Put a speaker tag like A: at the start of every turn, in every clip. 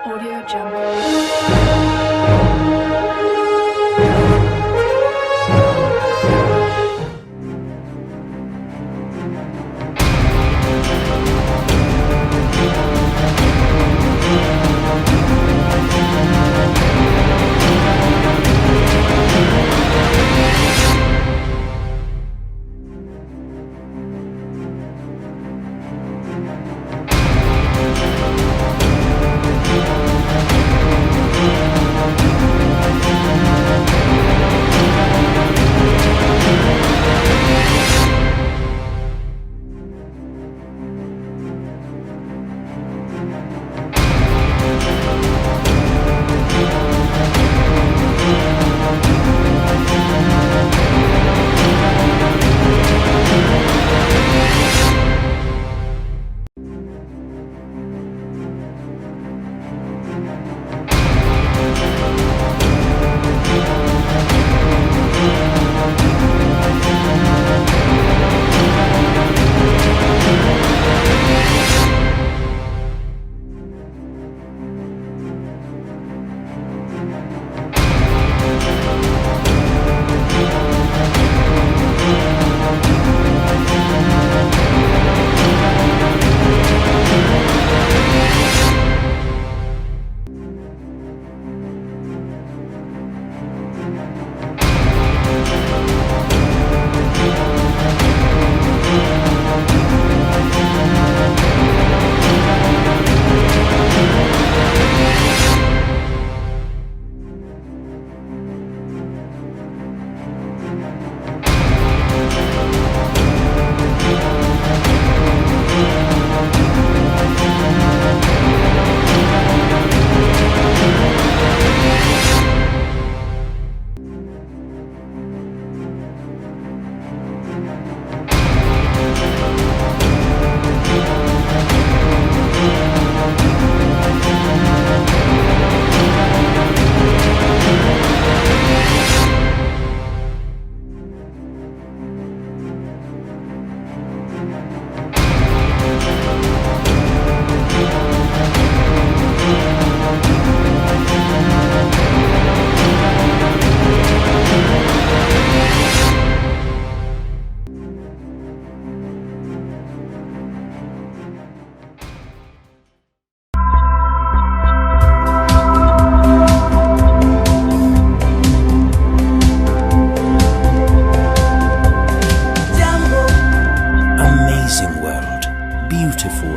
A: Audio Jungle.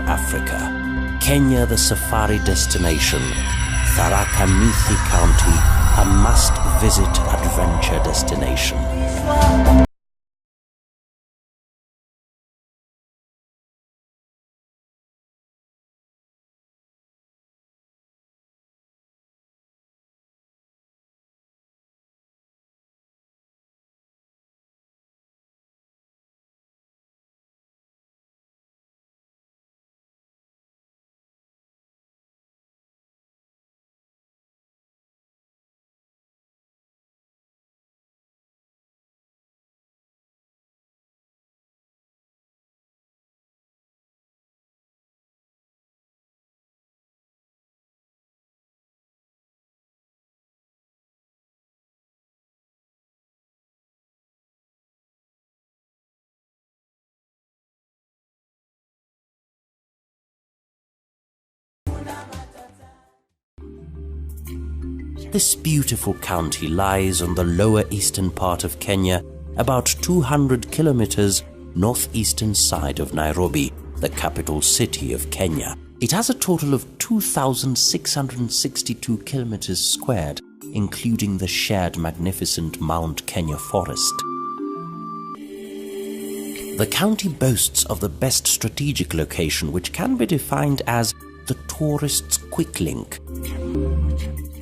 B: Africa, Kenya the safari destination, Tharaka, Nithi County, a must-visit adventure destination. This beautiful county lies on the lower eastern part of Kenya, about 200 kilometers northeastern side of Nairobi, the capital city of Kenya. It has a total of 2,662 kilometers squared, including the shared magnificent Mount Kenya forest. The county boasts of the best strategic location, which can be defined as the tourist's quick link.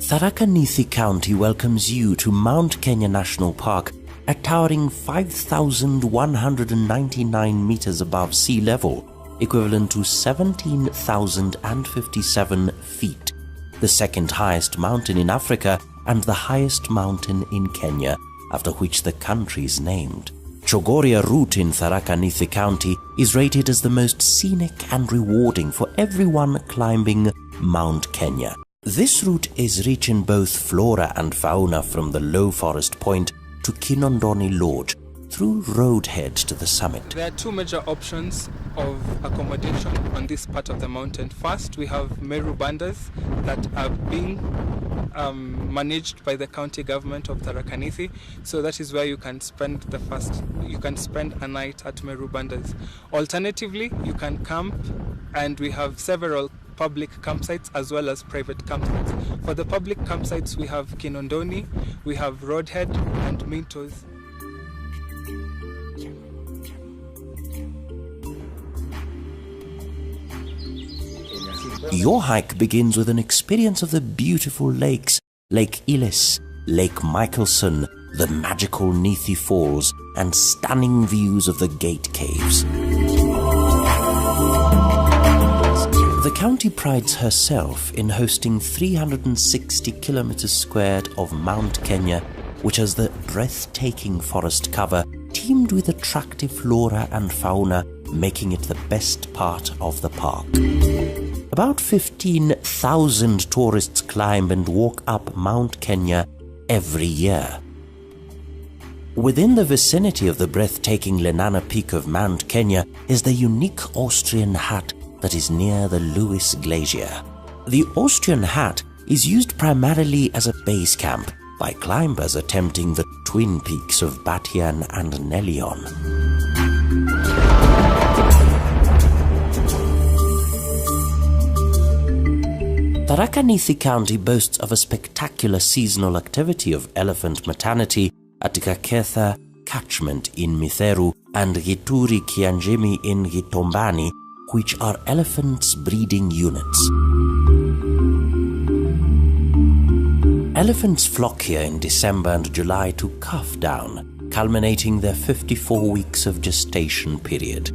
B: Tharaka Nithi County welcomes you to Mount Kenya National Park, a towering 5,199 meters above sea level, equivalent to 17,057 feet, the second highest mountain in Africa and the highest mountain in Kenya, after which the country is named. Chogoria route in Tharaka Nithi County is rated as the most scenic and rewarding for everyone climbing Mount Kenya. This route is rich in both flora and fauna from the low forest point to Kinondoni Lodge, through roadhead to the summit.
A: There are two major options of accommodation on this part of the mountain. First, we have Meru Bandas that are being managed by the county government of Tharaka Nithi. So that is where you can spend a night at Meru Bandas. Alternatively, you can camp, and we have several public campsites as well as private campsites. For the public campsites, we have Kinondoni, we have Roadhead and Mintos.
B: Your hike begins with an experience of the beautiful lakes, Lake Ilis, Lake Michelson, the magical Nithi Falls, and stunning views of the Gate Caves. The county prides herself in hosting 360 kilometers squared of Mount Kenya, which has the breathtaking forest cover teamed with attractive flora and fauna, making it the best part of the park. About 15,000 tourists climb and walk up Mount Kenya every year. Within the vicinity of the breathtaking Lenana Peak of Mount Kenya is the unique Austrian Hat that is near the Lewis Glacier. The Austrian Hat is used primarily as a base camp by climbers attempting the twin peaks of Batian and Nelion. Tharaka Nithi County boasts of a spectacular seasonal activity of elephant maternity at Kaketha catchment in Mitheru and Gituri Kianjimi in Gitombani, which are elephants' breeding units. Elephants flock here in December and July to calf down, culminating their 54 weeks of gestation period.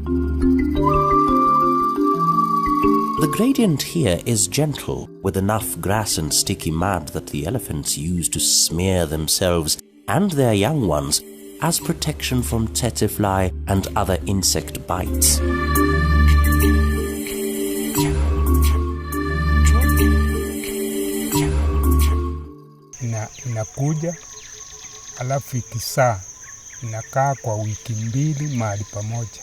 B: The gradient here is gentle, with enough grass and sticky mud that the elephants use to smear themselves and their young ones as protection from tsetse fly and other insect bites.
C: Inakuja alafu ikisaa inakaa kwa wiki 2 mahali pamoja,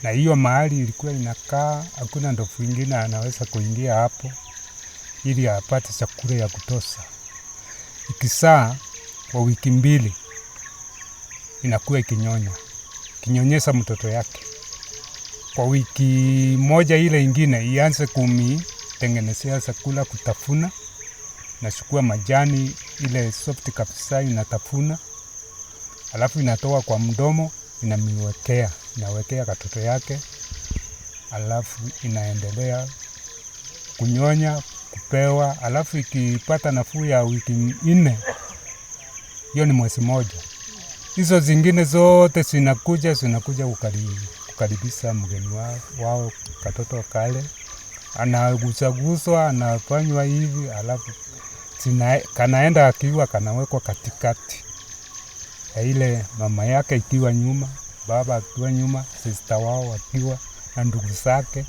C: na hiyo mahali ilikuwa inakaa hakuna ndovu ingine anaweza kuingia hapo ili apate chakula ya kutosha. Ikisaa kwa wiki 2 inakuwa kinyonyesha mtoto yake. Kwa wiki 1 ile ingine ianze kumitengenezea chakula kutafuna, na chukua majani ile soft kabisa inatafuna, alafu inatoa kwa mdomo inawekea katoto yake, alafu inaendelea kunyonya, kupewa, alafu ikipata nafuu ya wiki 4, hiyo ni mwezi 1. Hizo zingine zote zinakuja kukaribisha mgeni wao katoto kale, anagusaguswa, anafanywa hivi, alafu kanaenda akiwa kanawekwa katikati ya ile mama yake ikiwa nyuma, baba akiwa nyuma, sister wao akiwa na ndugu zake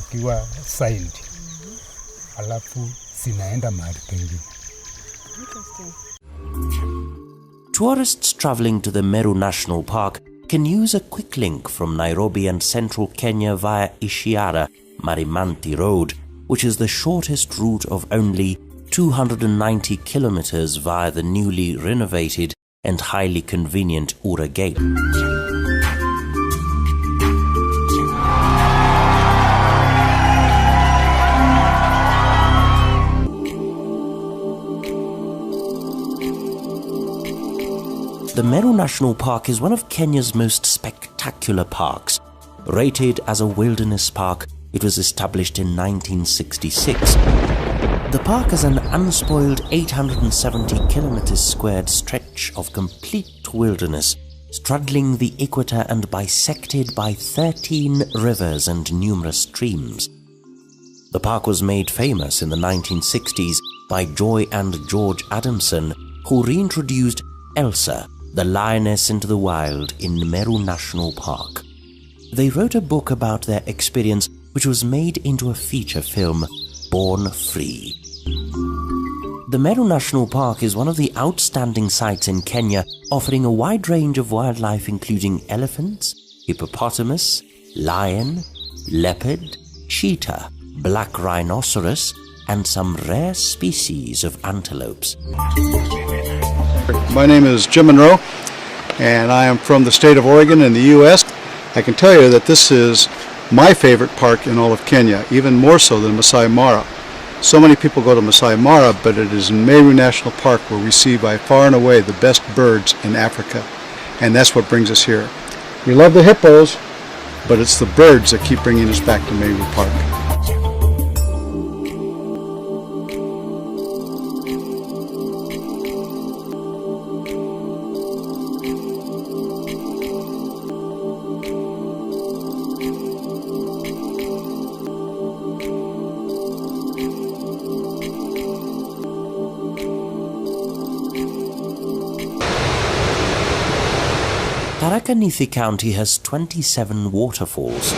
C: akiwa side. Alafu zinaenda mahali pengine.
B: Tourists traveling to the Meru National Park can use a quick link from Nairobi and central Kenya via Ishiara Marimanti Road, which is the shortest route of only 290 kilometers via the newly renovated and highly convenient Ura Gate. The Meru National Park is one of Kenya's most spectacular parks. Rated as a wilderness park, it was established in 1966. The park is an unspoiled 870 kilometers squared stretch of complete wilderness, straddling the equator and bisected by 13 rivers and numerous streams. The park was made famous in the 1960s by Joy and George Adamson, who reintroduced Elsa, the lioness, into the wild in Meru National Park. They wrote a book about their experience, which was made into a feature film, Born Free. The Meru National Park is one of the outstanding sites in Kenya, offering a wide range of wildlife including elephants, hippopotamus, lion, leopard, cheetah, black rhinoceros, and some rare species of antelopes.
D: My name is Jim Monroe, and I am from the state of Oregon in the U.S. I can tell you that this is my favorite park in all of Kenya, even more so than Masai Mara. So many people go to Masai Mara, but it is in Meru National Park where we see by far and away the best birds in Africa, and that's what brings us here. We love the hippos, but it's the birds that keep bringing us back to Meru Park.
B: Tharaka Nithi County has 27 waterfalls.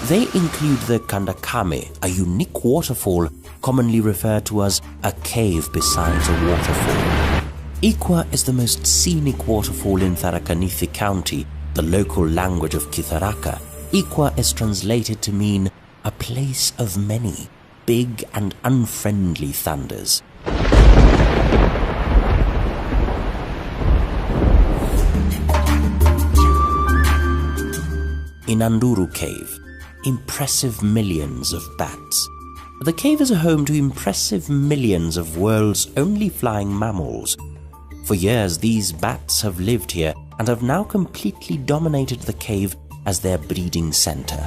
B: They include the Kandakame, a unique waterfall commonly referred to as a cave besides a waterfall. Ikwa is the most scenic waterfall in Tharaka Nithi County, the local language of Tharaka. Ikwa is translated to mean a place of many big and unfriendly thunders. Inanduru Cave, impressive millions of bats. The cave is a home to impressive millions of world's only flying mammals. For years, these bats have lived here and have now completely dominated the cave as their breeding center.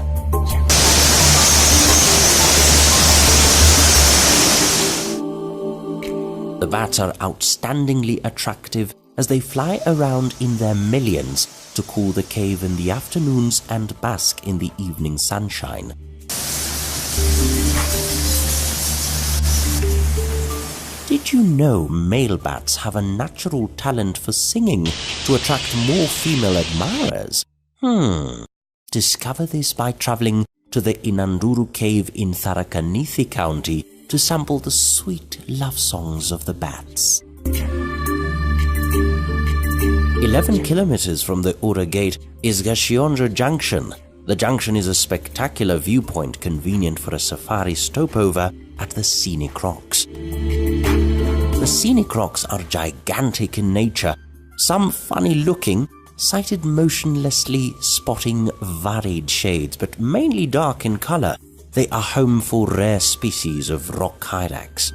B: The bats are outstandingly attractive as they fly around in their millions to cool the cave in the afternoons and bask in the evening sunshine. Did you know male bats have a natural talent for singing to attract more female admirers? Discover this by traveling to the Inanduru Cave in Tharaka Nithi County to sample the sweet love songs of the bats. 11 kilometers from the Ura Gate is Gashionja Junction. The junction is a spectacular viewpoint convenient for a safari stopover at the scenic rocks. The scenic rocks are gigantic in nature, some funny looking, sighted motionlessly spotting varied shades, but mainly dark in color. They are home for rare species of rock hyrax.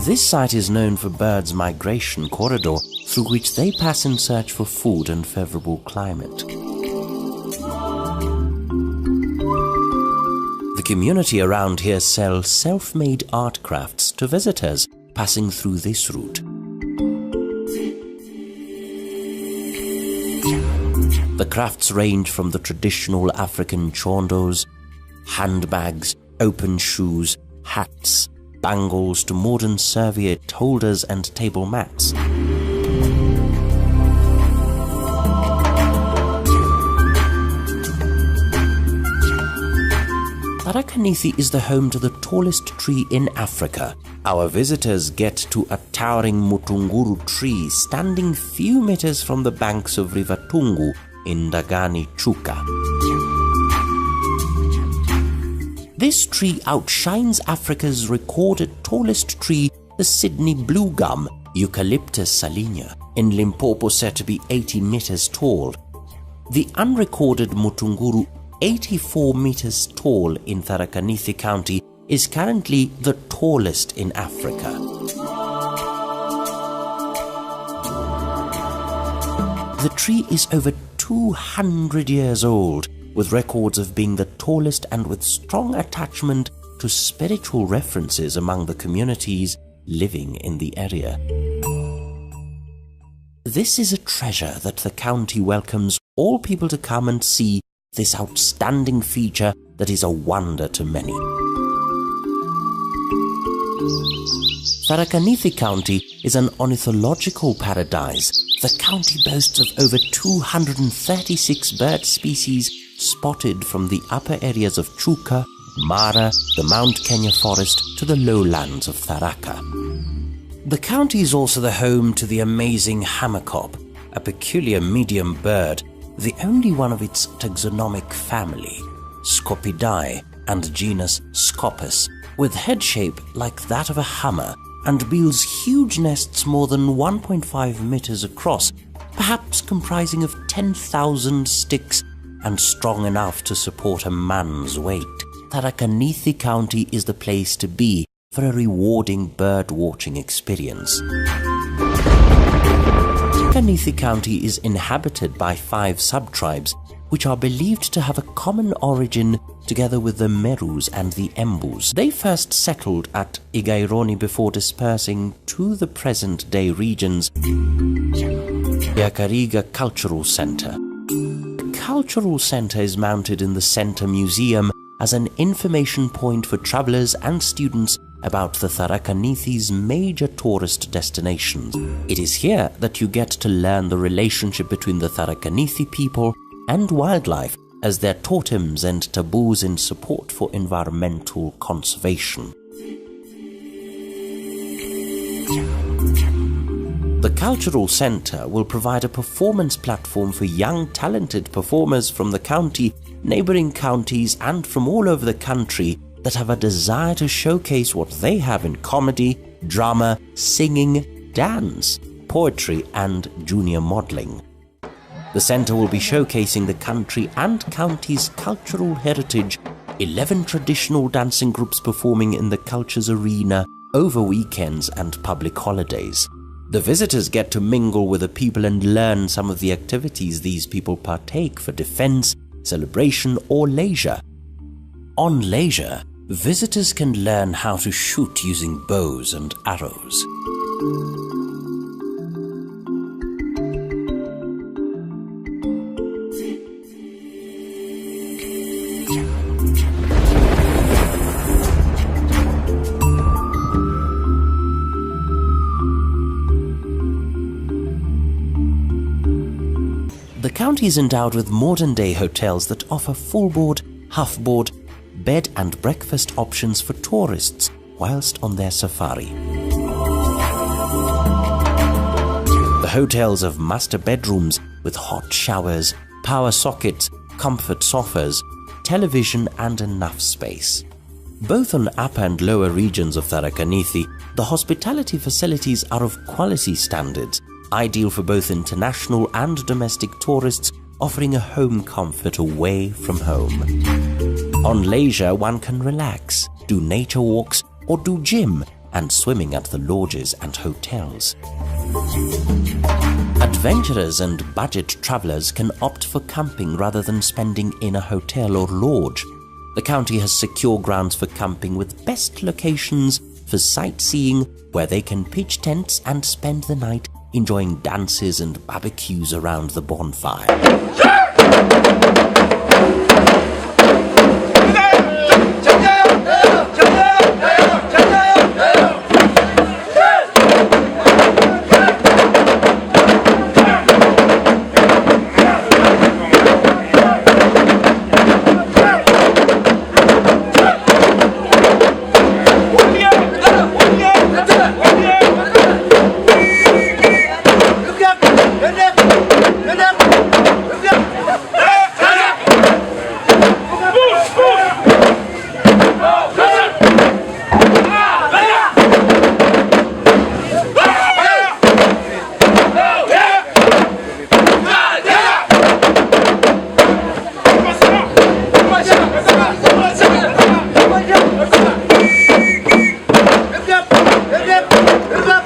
B: This site is known for birds' migration corridor through which they pass in search for food and favorable climate. The community around here sells self-made art crafts to visitors passing through this route. The crafts range from the traditional African chondos, handbags, open shoes, hats, bangles to modern serviette holders and table mats. Tharaka Nithi is the home to the tallest tree in Africa. Our visitors get to a towering Mutunguru tree standing few meters from the banks of River Tungu in Dagani Chuka. This tree outshines Africa's recorded tallest tree, the Sydney blue gum, Eucalyptus saligna, in Limpopo said to be 80 meters tall. The unrecorded Mutunguru, 84 meters tall in Tharaka Nithi County, is currently the tallest in Africa. The tree is over 200 years old, with records of being the tallest and with strong attachment to spiritual references among the communities living in the area. This is a treasure that the county welcomes all people to come and see this outstanding feature that is a wonder to many. Tharaka Nithi County is an ornithological paradise. The county boasts of over 236 bird species spotted from the upper areas of Chuka, Mara, the Mount Kenya forest to the lowlands of Tharaka. The county is also the home to the amazing hammercob, a peculiar medium bird, the only one of its taxonomic family, Scopidae, and genus Scopus, with head shape like that of a hammer, and builds huge nests more than 1.5 meters across, perhaps comprising of 10,000 sticks and strong enough to support a man's weight. Tharaka Nithi County is the place to be for a rewarding bird-watching experience. Tharaka Nithi County is inhabited by 5 sub-tribes, which are believed to have a common origin together with the Merus and the Embus. They first settled at Igaironi before dispersing to the present-day regions. Yakariga Cultural Center. The Cultural Center is mounted in the Center Museum as an information point for travelers and students about the Tharaka Nithi's major tourist destinations. It is here that you get to learn the relationship between the Tharaka Nithi people and wildlife as their totems and taboos in support for environmental conservation. The Cultural Center will provide a performance platform for young talented performers from the county, neighboring counties and from all over the country that have a desire to showcase what they have in comedy, drama, singing, dance, poetry and junior modeling. The center will be showcasing the country and county's cultural heritage, 11 traditional dancing groups performing in the culture's arena over weekends and public holidays. The visitors get to mingle with the people and learn some of the activities these people partake for defense, celebration or leisure. On leisure, visitors can learn how to shoot using bows and arrows. The county is endowed with modern-day hotels that offer full-board, half-board, bed and breakfast options for tourists whilst on their safari. The hotels have master bedrooms with hot showers, power sockets, comfort sofas, television and enough space. Both on upper and lower regions of Tharaka Nithi, the hospitality facilities are of quality standards, ideal for both international and domestic tourists, offering a home comfort away from home. On leisure, one can relax, do nature walks, or do gym and swimming at the lodges and hotels. Adventurers and budget travelers can opt for camping rather than spending in a hotel or lodge. The county has secure grounds for camping with best locations for sightseeing, where they can pitch tents and spend the night enjoying dances and barbecues around the bonfire.
E: Look up!